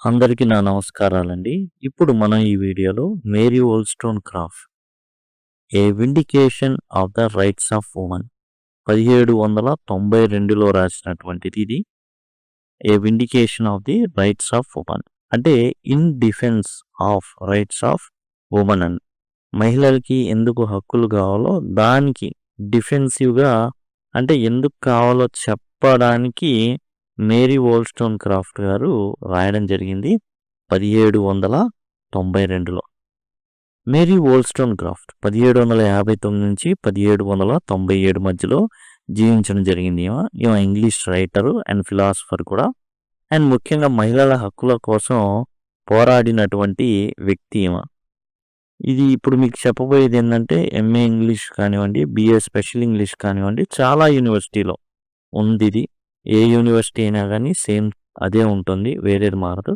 అందరికీ నా నమస్కారాలండి. ఇప్పుడు మనం ఈ వీడియోలో Mary Wollstonecraft a vindication of the rights of women 1792లో రాసినటువంటిది ఇది. A vindication of the rights of women అంటే in defence of rights of women అని. మహిళలకి ఎందుకు హక్కులు కావాలో దానికి డిఫెన్సివ్గా అంటే ఎందుకు కావాలో చెప్పడానికి మేరీ వోల్స్టోన్క్రాఫ్ట్ గారు రాయడం జరిగింది 1792లో. మేరీ వోల్స్టోన్క్రాఫ్ట్ 1759 నుంచి 1797 మధ్యలో జీవించడం జరిగింది. ఈమె ఇంగ్లీష్ రైటరు అండ్ ఫిలాసఫర్ కూడా. అండ్ ముఖ్యంగా మహిళల హక్కుల కోసం పోరాడినటువంటి వ్యక్తి ఈమె. ఇది ఇప్పుడు మీకు చెప్పబోయేది ఏంటంటే ఎంఏ ఇంగ్లీష్ కానివ్వండి, బిఏ స్పెషల్ ఇంగ్లీష్ కానివ్వండి, చాలా యూనివర్సిటీలో ఉంది ఇది. ఏ యూనివర్సిటీ అయినా కానీ సేమ్ అదే ఉంటుంది, వేరేది మారదు.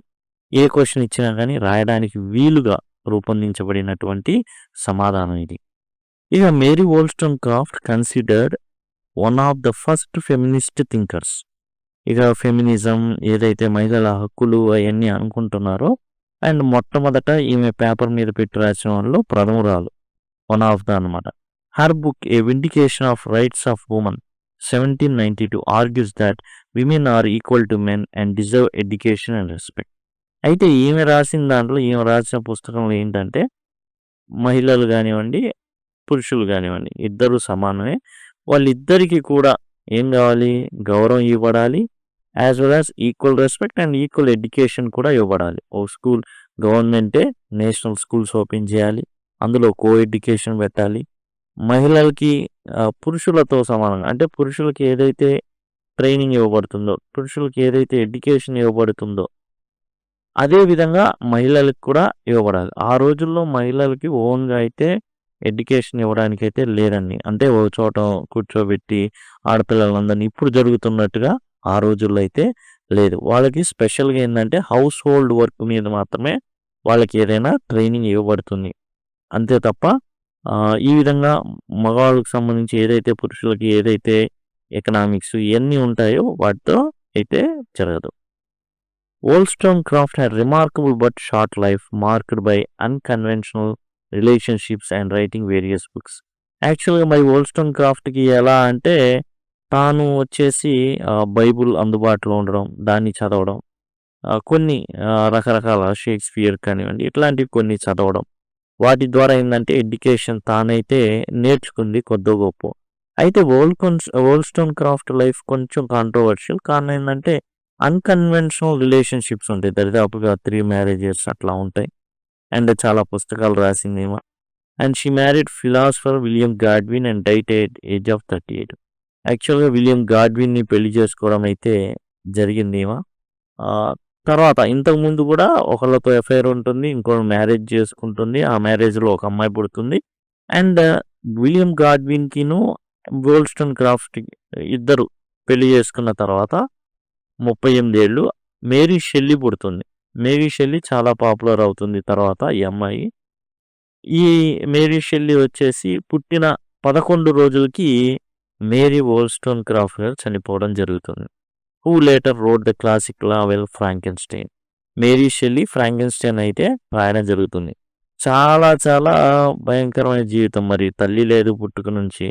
ఏ క్వశ్చన్ ఇచ్చినా కానీ రాయడానికి వీలుగా రూపొందించబడినటువంటి సమాధానం ఇది. ఇక Mary Wollstonecraft considered one of the first feminist thinkers. ఇక ఫెమినిజం ఏదైతే మహిళల హక్కులు అవన్నీ అనుకుంటున్నారో అండ్ మొట్టమొదట ఈమె పేపర్ మీద పెట్టి రాసిన వాళ్ళు ప్రథమురాలు, వన్ ఆఫ్ ద అనమాట. Her book A vindication of rights of women 1792 argues that women are equal to men and deserve education and respect. అయితే ఈమె రాసిన దాంట్లో ఈమె రాసిన పుస్తకంలో ఏంటంటే మహిళలు కానివ్వండి, పురుషులు కానివ్వండి ఇద్దరు సమానమే. వాళ్ళిద్దరికీ కూడా ఏం కావాలి? గౌరవం ఇవ్వబడాలి, as well as equal respect and equal education కూడా ఇవ్వబడాలి. ఓ స్కూల్ గవర్నమెంటే నేషనల్ స్కూల్స్ ఓపెన్ చేయాలి, అందులో కో ఎడ్యుకేషన్ పెట్టాలి. మహిళలకి పురుషులతో సమానంగా అంటే పురుషులకి ఏదైతే ట్రైనింగ్ ఇవ్వబడుతుందో, పురుషులకి ఏదైతే ఎడ్యుకేషన్ ఇవ్వబడుతుందో అదే విధంగా మహిళలకు కూడా ఇవ్వబడాలి. ఆ రోజుల్లో మహిళలకి ఓన్గా అయితే ఎడ్యుకేషన్ ఇవ్వడానికైతే లేదండి. అంటే ఒక చోట కూర్చోబెట్టి ఆడపిల్లలందరినీ ఇప్పుడు జరుగుతున్నట్టుగా ఆ రోజుల్లో అయితే లేదు. వాళ్ళకి స్పెషల్గా ఏంటంటే హౌస్ హోల్డ్ వర్క్ మీద మాత్రమే వాళ్ళకి ఏదైనా ట్రైనింగ్ ఇవ్వబడుతుంది. అంతే తప్ప ఈ విధంగా మగవాళ్ళకి సంబంధించి ఏదైతే పురుషులకి ఏదైతే ఎకనామిక్స్ ఇవన్నీ ఉంటాయో వాటితో అయితే జరగదు. Wollstonecraft had remarkable but short life marked by unconventional relationships and writing various books. యాక్చువల్గా మరి వోల్స్టోన్క్రాఫ్ట్కి ఎలా అంటే తాను వచ్చేసి బైబుల్ అందుబాటులో ఉండడం, దాన్ని చదవడం, కొన్ని రకరకాల షేక్స్పియర్ కానివ్వండి ఇట్లాంటివి కొన్ని చదవడం, వాటి ద్వారా ఏంటంటే ఎడ్యుకేషన్ తానైతే నేర్చుకుంది కొద్దో గొప్ప. అయితే వోల్స్టోన్క్రాఫ్ట్ లైఫ్ కొంచెం కాంట్రవర్షియల్. కారణం ఏంటంటే అన్కన్వెన్షనల్ రిలేషన్షిప్స్ ఉంటాయి, దరిదాపుగా 3 మ్యారేజెస్ అట్లా ఉంటాయి. అండ్ చాలా పుస్తకాలు రాసింది ఏమో. And she married philosopher William Godwin and diet at age of 38. యాక్చువల్గా విలియం గాడ్విన్ని పెళ్లి చేసుకోవడం అయితే జరిగింది ఏమో. తర్వాత ఇంతకుముందు కూడా ఒకళ్ళతో ఎఫ్ఐఆర్ ఉంటుంది, ఇంకొక మ్యారేజ్ చేసుకుంటుంది, ఆ మ్యారేజ్లో ఒక అమ్మాయి పుడుతుంది. అండ్ విలియం గాడ్విన్కిను వోల్స్టోన్క్రాఫ్ట్ ఇద్దరు పెళ్లి చేసుకున్న తర్వాత 38 ఏళ్ళు మేరీ షెల్లీ పుడుతుంది. మేరీ షెల్లీ చాలా పాపులర్ అవుతుంది తర్వాత ఈ అమ్మాయి. ఈ మేరీ షెల్లీ వచ్చేసి పుట్టిన 11 రోజులకి మేరీ వోల్స్టోన్క్రాఫ్ట్ గారు చనిపోవడం జరుగుతుంది. Who later wrote the classic novel Frankenstein. Mary Shelley Frankenstein అయితే రాయడం జరుగుతుంది. చాలా చాలా భయంకరమైన జీవితం, మరి తల్లి లేదు పుట్టుక నుంచి.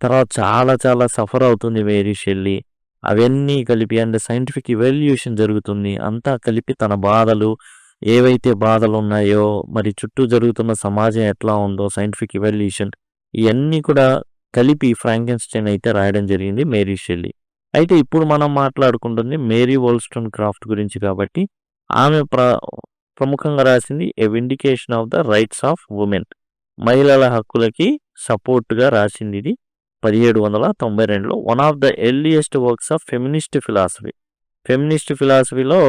తర్వాత చాలా చాలా సఫర్ అవుతుంది మేరీ షెల్లీ. అవన్నీ కలిపి అండ్ సైంటిఫిక్ ఇవాల్యుయేషన్ జరుగుతుంది. అంతా కలిపి తన బాధలు ఏవైతే బాధలు ఉన్నాయో, మరి చుట్టూ జరుగుతున్న సమాజం ఎట్లా ఉందో, సైంటిఫిక్ ఇవాల్యుయేషన్ ఇవన్నీ కూడా కలిపి ఫ్రాంకెన్స్టైన్ అయితే రాయడం జరిగింది మేరీ షెల్లీ. అయితే ఇప్పుడు మనం మాట్లాడుకుంటుంది మేరీ వోల్స్టోన్క్రాఫ్ట్ గురించి కాబట్టి ఆమె ప్రముఖంగా రాసింది a vindication of the rights of women, మహిళల హక్కులకి సపోర్ట్గా రాసింది ఇది 1792లో. One of the earliest works of feminist philosophy. Feminist ఫిలాసఫీలో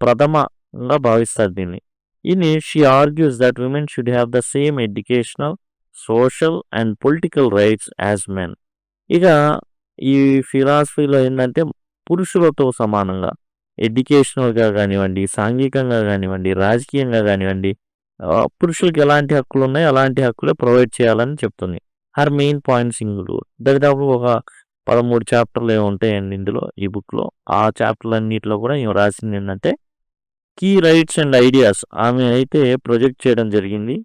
ప్రథమంగా భావిస్తారు దీన్ని. In she argues that women should have the same educational, social and political rights as men. ఇక ఈ ఫిలాసఫీలో ఏంటంటే పురుషులతో సమానంగా ఎడ్యుకేషనల్గా కానివ్వండి, సాంఘికంగా కానివ్వండి, రాజకీయంగా కానివ్వండి పురుషులకి ఎలాంటి హక్కులు ఉన్నాయో అలాంటి హక్కులే ప్రొవైడ్ చేయాలని చెప్తుంది. హర్ మెయిన్ పాయింట్స్ ఇంక్లూడ్ దాదాపు ఒక 13 చాప్టర్లు ఉంటాయండి ఇందులో ఈ బుక్లో. ఆ చాప్టర్లు అన్నింటిలో కూడా రాసింది ఏంటంటే కీ రైట్స్ అండ్ ఐడియాస్ ఆమె అయితే ప్రొజెక్ట్ చేయడం జరిగింది.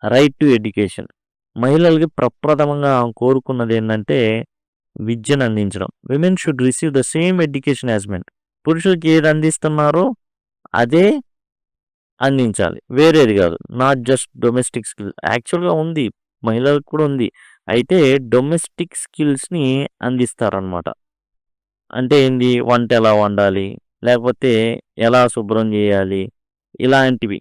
Right to education. మహిళలకి ప్రప్రథమంగా ఆమె కోరుకున్నది ఏంటంటే విద్యను అందించడం. Women should receive the same education as men. పురుషులకి ఏది అందిస్తున్నారో అదే అందించాలి. వేరేది కాదు. Not just domestic skill. యాక్చువల్‌గా ఉంది. మహిళలకు కూడా ఉంది. అయితే డొమెస్టిక్ స్కిల్స్‌ని అందిస్తారనమాట. అంటే ఏంది? వంట ఎలా వండాలి? లేకపోతే ఎలా శుభ్రం చేయాలి? ఇలాంటివి.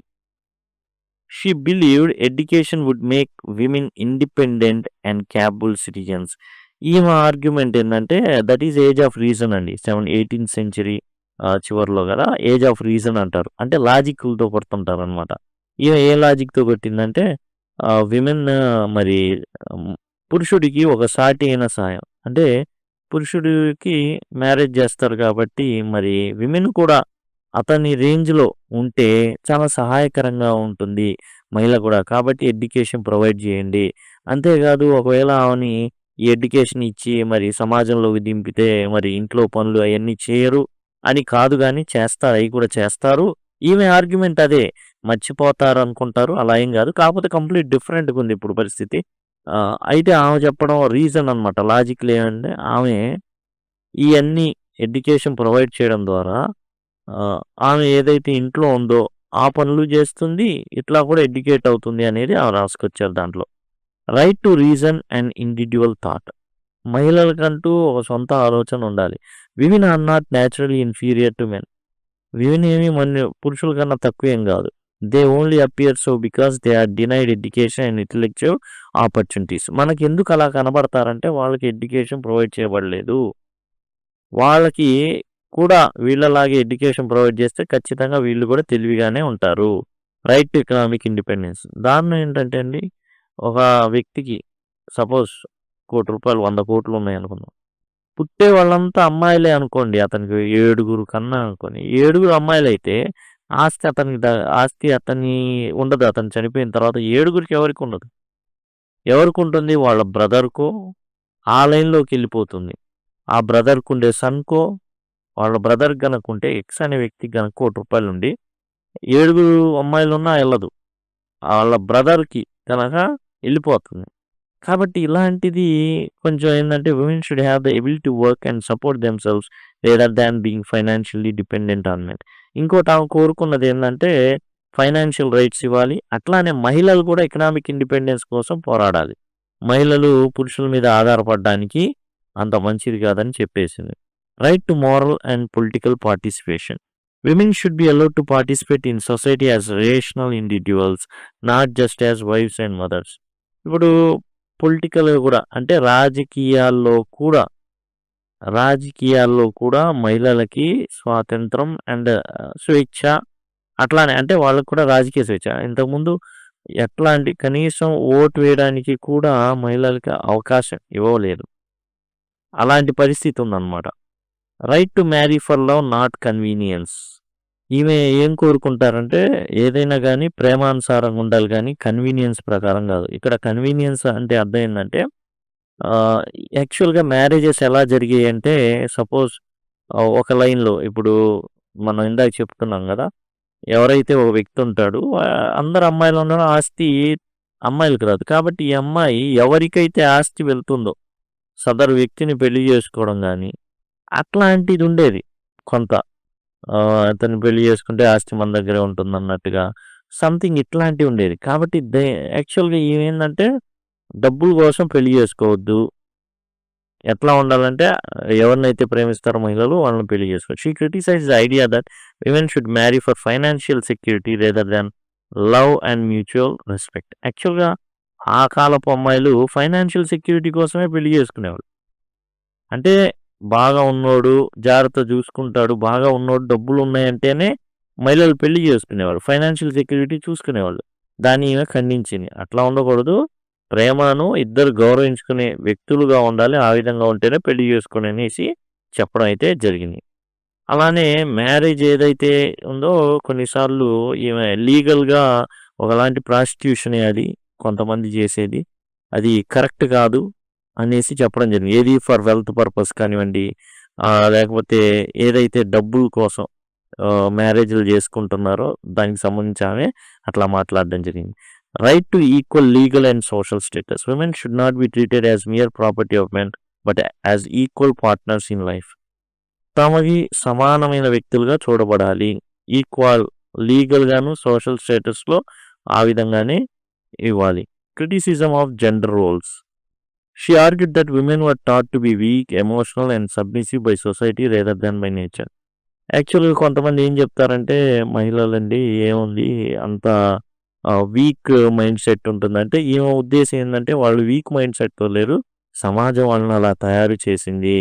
She believed education would make women independent and capable citizens. ఈమె ఆర్గ్యుమెంట్ ఏందంటే that is age of reason అండి. 18th సెంచరీ చివరిలో గదా! ఏజ్ ఆఫ్ రీజన్ అంటారు. అంటే లాజిక్‌లతో కొడుతుంటారనమాట. ఈమె ఏ లాజిక్‌తో కొట్టిందంటే విమెన్ మరి హ్మ్, పురుషుడికి ఒక సాటి అయిన సాయం. అంటే పురుషుడికి మ్యారేజ్ చేస్తారు కాబట్టి మరి విమెన్ కూడా అతని రేంజ్‌లో ఉంటే చాలా సహాయకరంగా ఉంటుంది మహిళ కూడా. కాబట్టి ఎడ్యుకేషన్ ప్రొవైడ్ చేయండి. అంతేకాదు ఒకవేళ ఆమెని ఈ ఎడ్యుకేషన్ ఇచ్చి మరి సమాజంలోకి దింపితే మరి ఇంట్లో పనులు అయన్నీ చేయరు అని కాదు గానీ చేస్తారు. అయి కూడా చేస్తారు. ఈమె ఆర్గ్యుమెంట్ అదే. మర్చిపోతారనుకుంటారు. అలా ఏం గాదు. కాకపోతే కంప్లీట్ డిఫరెంట్‌గుంది ఇప్పుడు పరిస్థితి. అయితే ఆమె చెప్పడం రీజన్ అనమాట. లాజిక్‌లో ఏమంటే ఆమె ఇయన్నీ ఎడ్యుకేషన్ ప్రొవైడ్ చేయడం ద్వారా ఆమె ఏదైతే ఇంట్లో ఉందో ఆ పనులు చేస్తుంది. ఇట్లా కూడా ఎడ్యుకేట్ అవుతుంది అనేది ఆమె రాసుకొచ్చారు దాంట్లో. Right to reason and individual thought. మహిళలకంటూ ఒక సొంత ఆలోచన ఉండాలి. Women are not naturally inferior to men. Women ఏమి పురుషుల కన్నా తక్కువేం గాదు. They only appear so because they are denied education and intellectual opportunities. మనకెందుకు అలా కనబడతారంటే వాళ్ళకి ఎడ్యుకేషన్ ప్రొవైడ్ చేయబడలేదు. వాళ్ళకి కూడా వీళ్ళలాగే ఎడ్యుకేషన్ ప్రొవైడ్ చేస్తే ఖచ్చితంగా వీళ్ళు కూడా తెలివిగానే ఉంటారు. Right to economic independence. దారుణం ఏంటంటే అండి, ఒక వ్యక్తికి సపోజ్ రూ. 1,00,00,000 100,00,00,000 ఉన్నాయనుకుందాం. పుట్టే వాళ్ళంతా అమ్మాయిలే అనుకోండి. అతనికి 7 కన్నా అనుకోని. 7 అమ్మాయిలైతే ఆస్తి అతనికి ఆస్తి అతని ఉండదు. అతను చనిపోయిన తర్వాత 7కి ఎవరికి ఉండదు. ఎవరికుంటుంది? వాళ్ళ బ్రదర్‌కో ఆ లైన్‌లోకెళ్ళిపోతుంది. ఆ బ్రదర్‌కుండే సన్‌కో వాళ్ళ బ్రదర్‌కి గనకుంటే ఎక్స్ అనే వ్యక్తికి గనక రూ. 1 ఉండి 7 అమ్మాయిలున్నా ఎళ్ళదు. ఆళ్ళ బ్రదర్‌కి గనక ఎళ్ళిపోతుంది. కాబట్టి ఇలాంటిది కొంచెం ఏందంటే women should have the ability to work and support themselves rather than being financially dependent on men. ఇంకోటి ఆమె కోరుకున్నది ఏందంటే ఫైనాన్షియల్ రైట్స్ ఇవ్వాలి. అట్లానే మహిళలు కూడా ఎకనామిక్ ఇండిపెండెన్స్ కోసం పోరాడాలి. మహిళలు పురుషుల మీద ఆధారపడడానికి అంత మంచిది కాదని చెప్పేసింది. Right to moral and political participation. Women should be allowed to participate in society as rational individuals, not just as wives and mothers. ఇప్పుడు పొలిటికల్‌గా కూడా అంటే రాజకీయాల్లో కూడా మహిళలకి స్వాతంత్రం అండ్ స్వేచ్ఛ అట్లానే అంటే వాళ్ళకి కూడా రాజకీయ స్వేచ్ఛ. ఇంతకుముందు ఎట్లా కనీసం ఓటు వేయడానికి కూడా మహిళలకి అవకాశం ఇవ్వలేదు. అలాంటి పరిస్థితి ఉందన్నమాట. Right to marry for love not convenience. ఈమె ఏం కోరుకుంటారంటే ఏదైనా గానీ ప్రేమానుసారంగా ఉండాలి గానీ కన్వీనియన్స్ ప్రకారం కాదు. ఇక్కడ కన్వీనియన్స్ అంటే అర్థం ఏందంటే ఆహ్, యాక్చువల్‌గా మ్యారేజెస్ ఎలా జరిగాయంటే సపోజ్ ఒక లైన్‌లో ఇప్పుడు మనం ఇందాక చెప్పుకున్నాం గదా! ఎవరైతే ఒక వ్యక్తి ఉంటాడో అందరు అమ్మాయిలున్న ఆస్తి అమ్మాయిలకి రాదు. కాబట్టి ఈ అమ్మాయి ఎవరికైతే ఆస్తి వెళ్తుందో సదరు వ్యక్తిని పెళ్లి చేసుకోవడం గానీ అట్లాంటిదుండేది కొంత. అతన్ని పెళ్లి చేసుకుంటే ఆస్తి మన దగ్గరే ఉంటుందన్నట్టుగా సంథింగ్ ఇట్లాంటివి ఉండేది. కాబట్టి యాక్చువల్‌గా ఈమేందంటే డబ్బుల కోసం పెళ్లి చేసుకోవద్దు. ఎట్లా ఉండాలంటే ఎవరినైతే ప్రేమిస్తారో మహిళలు వాళ్ళని పెళ్లి చేసుకోవచ్చు. She criticised the idea that women should marry for financial security rather than love and mutual respect. యాక్చువల్‌గా ఆ కాలపు అమ్మాయిలు ఫైనాన్షియల్ సెక్యూరిటీ కోసమే పెళ్లి చేసుకునేవాళ్ళు. అంటే బాగా ఉన్నోడు, జాగ్రత్తగా చూసుకుంటాడు, బాగా ఉన్నోడు డబ్బులున్నాయంటేనే మహిళలు పెళ్లి చేసుకునేవాళ్ళు. ఫైనాన్షియల్ సెక్యూరిటీ చూసుకునేవాళ్ళు. దాన్ని ఈమె ఖండించింది. అట్లా ఉండకూడదు. ప్రేమను ఇద్దరు గౌరవించుకునే వ్యక్తులుగా ఉండాలి. ఆ విధంగా ఉంటేనే పెళ్లి చేసుకోండి అనేసి చెప్పడం అయితే జరిగింది. అలానే మ్యారేజ్ ఏదైతే ఉందో కొన్నిసార్లు ఈమె లీగల్‌గా ఒకలాంటి ప్రాస్టిట్యూషనే అది కొంతమంది చేసేది. అది కరెక్ట్ కాదు అనేసి చెప్పడం జరిగింది. ఏది ఫర్ వెల్త్ పర్పస్ కానివ్వండి, లేకపోతే ఏదైతే డబ్బుల కోసం మ్యారేజ్‌లు చేసుకుంటున్నారో దానికి సంబంధించి ఆమె అట్లా మాట్లాడడం జరిగింది. Right to equal legal and social status. Women should not be treated as mere property of men but as equal partners in life. తమకి సమానమైన వ్యక్తులుగా చూడబడాలి. ఈక్వల్ లీగల్‌గాను, సోషల్ స్టేటస్‌లో ఆ విధంగానే ఇవ్వాలి. Criticism of gender roles. She argued that women were taught to be weak, emotional and submissive by society rather than by nature. యాక్చువల్‌గా కొంతమంది ఏం చెప్తారంటే మహిళలండి ఏముంది అంత వీక్ మైండ్ సెట్ ఉంటుందంటే ఈమె ఉద్దేశం ఏందంటే వాళ్ళు వీక్ మైండ్ సెట్‌తో లేరు. సమాజం వాళ్ళని అలా తయారు చేసింది.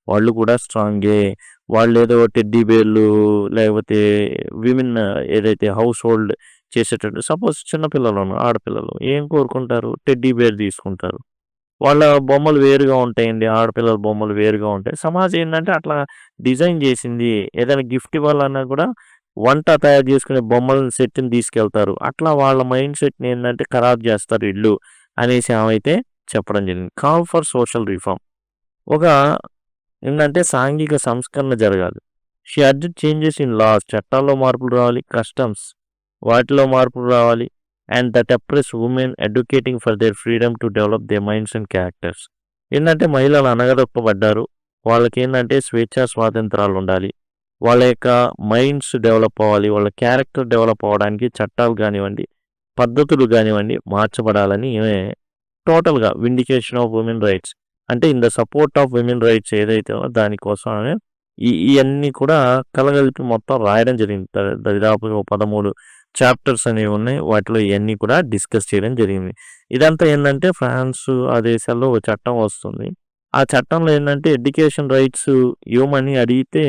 వాళ్ళు కూడా స్ట్రాంగే. వాళ్ళేదో టెడ్డీ బేర్లు లేకపోతే విమెన్ ఏదైతే హౌస్ హోల్డ్ చేసేటట్టు సపోజ్ చిన్న పిల్లలు ఆడపిల్లలు ఏం కోరుకుంటారు? టెడ్డీ బేర్ తీసుకుంటారు. వాళ్ళ బొమ్మలు వేరుగా ఉంటాయండి. ఆడపిల్లల బొమ్మలు వేరుగా ఉంటాయి. సమాజం ఏందంటే అట్లా డిజైన్ చేసింది. ఏదైనా గిఫ్ట్ ఇవ్వాలన్నా కూడా వంట తయారు చేసుకునే బొమ్మల సెట్‌ని తీసుకెళ్తారు. అట్లా వాళ్ళ మైండ్ సెట్‌ని ఏందంటే ఖరాబ్ చేస్తారు ఈళ్ళు అనేసి ఆమైతే చెప్పడం జరిగింది. Call for social reform. ఒక ఏందంటే సాంఘిక సంస్కరణ జరగాలి. She urged changes in laws. చట్టాల్లో మార్పులు రావాలి. కస్టమ్స్ వాటిలో మార్పులు రావాలి. And that oppress women educating for their freedom to develop their minds and characters. ఏంటంటే మహిళలు అనగదొక్కబడ్డారు. వాళ్ళకి ఏంటంటే స్వేచ్ఛా స్వాతంత్రాలు ఉండాలి. వాళ్ళ యొక్క మైండ్స్ డెవలప్ అవ్వాలి. వాళ్ళ క్యారెక్టర్ డెవలప్ అవ్వడానికి చట్టాలు కానివ్వండి, పద్ధతులు కానివ్వండి మార్చబడాలని టోటల్‌గా విండికేషన్ ఆఫ్ ఉమెన్ రైట్స్ అంటే in the support of women rights ఏదైతే ఉందో దానికోసం ఆమె ఇయన్నీ కూడా కలగలిపి మొత్తం రాయడం జరిగింది. దాదాపు 13 చాప్టర్స్ అనేవి ఉన్నాయి. వాటిలో ఇయన్నీ కూడా డిస్కస్ చేయడం జరిగింది. ఇదంతా ఏందంటే ఫ్రాన్స్ ఆ దేశాల్లో ఒక చట్టం వస్తుంది. ఆ చట్టంలో ఏందంటే ఎడ్యుకేషన్ రైట్స్ ఇవ్వమని అడిగితే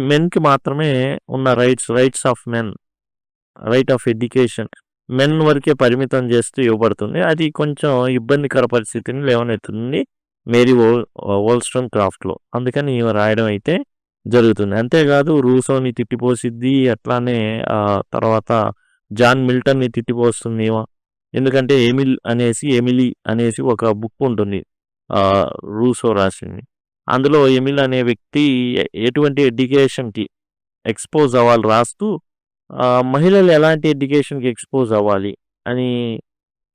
మెన్‌కి మాత్రమే ఉన్న rights of men, right of education men వరకే పరిమితం చేస్తూ ఇవ్వబడుతుంది. అది కొంచెం ఇబ్బందికర పరిస్థితిని లేవనెత్తుతుంది మేరీ వోల్స్ట్రోమ్ క్రాఫ్ట్‌లో. అందుకని ఈమె రాయడం అయితే జరుగుతుంది. అంతేకాదు రూసోని తిట్టిపోసిద్ది. అట్లానే తర్వాత జాన్ మిల్టన్‌ని తిట్టిపోస్తుంది ఈమె. ఎందుకంటే ఎమిలీ అనేసి ఒక బుక్ ఉంటుంది. రూసో రాసింది. అందులో ఎమిల్ అనే వ్యక్తి ఎటువంటి ఎడ్యుకేషన్‌కి ఎక్స్‌పోజ్ అవ్వాలి రాస్తూ మహిళలు ఎలాంటి ఎడ్యుకేషన్‌కి ఎక్స్‌పోజ్ అవ్వాలి అని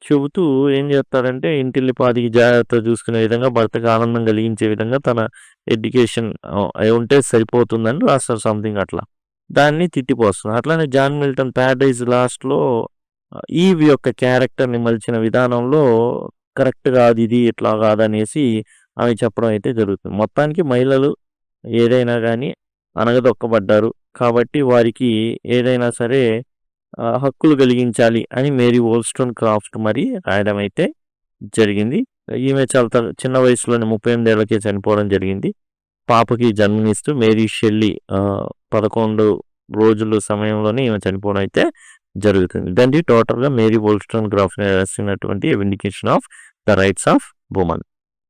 చెబుతూ ఏం చేస్తాడంటే ఇంటిల్లిపాదికి జాగ్రత్తగా చూసుకునే విధంగా భర్తకు ఆనందం కలిగించే విధంగా తన ఎడ్యుకేషన్ ఉంటే సరిపోతుందని రాస్తారు సంథింగ్ అట్లా. దాన్ని తిట్టిపోస్తుంది. అట్లానే జాన్ మిల్టన్ 'ప్యారడైజ్ లాస్ట్‌లో' ఈవ్ యొక్క క్యారెక్టర్‌ని మలిచిన విధానంలో కరెక్ట్ కాదు ఇది ఇట్లా కాదనేసి ఆమె చెప్పడం అయితే జరుగుతుంది. మొత్తానికి మహిళలు ఏదైనా గానీ అణగదొక్కబడ్డారు. కాబట్టి వారికి ఏదైనా సరే హక్కులు కలిగించాలి అని మేరీ వోల్స్ట్రోమ్ క్రాఫ్ట్ మరి రాయడం అయితే జరిగింది. ఈమె చాలా చిన్న వయసులోనే 38 ఏళ్లకే చనిపోవడం జరిగింది. పాపకి జన్మనిస్తూ మేరీ షెల్లీ 11 రోజుల సమయంలోనే ఈమె చనిపోవడం అయితే జరుగుతుంది. ఇదండి టోటల్‌గా మేరీ వోల్స్ట్రోమ్ క్రాఫ్ట్ రాసినటువంటి vindication of the rights of woman.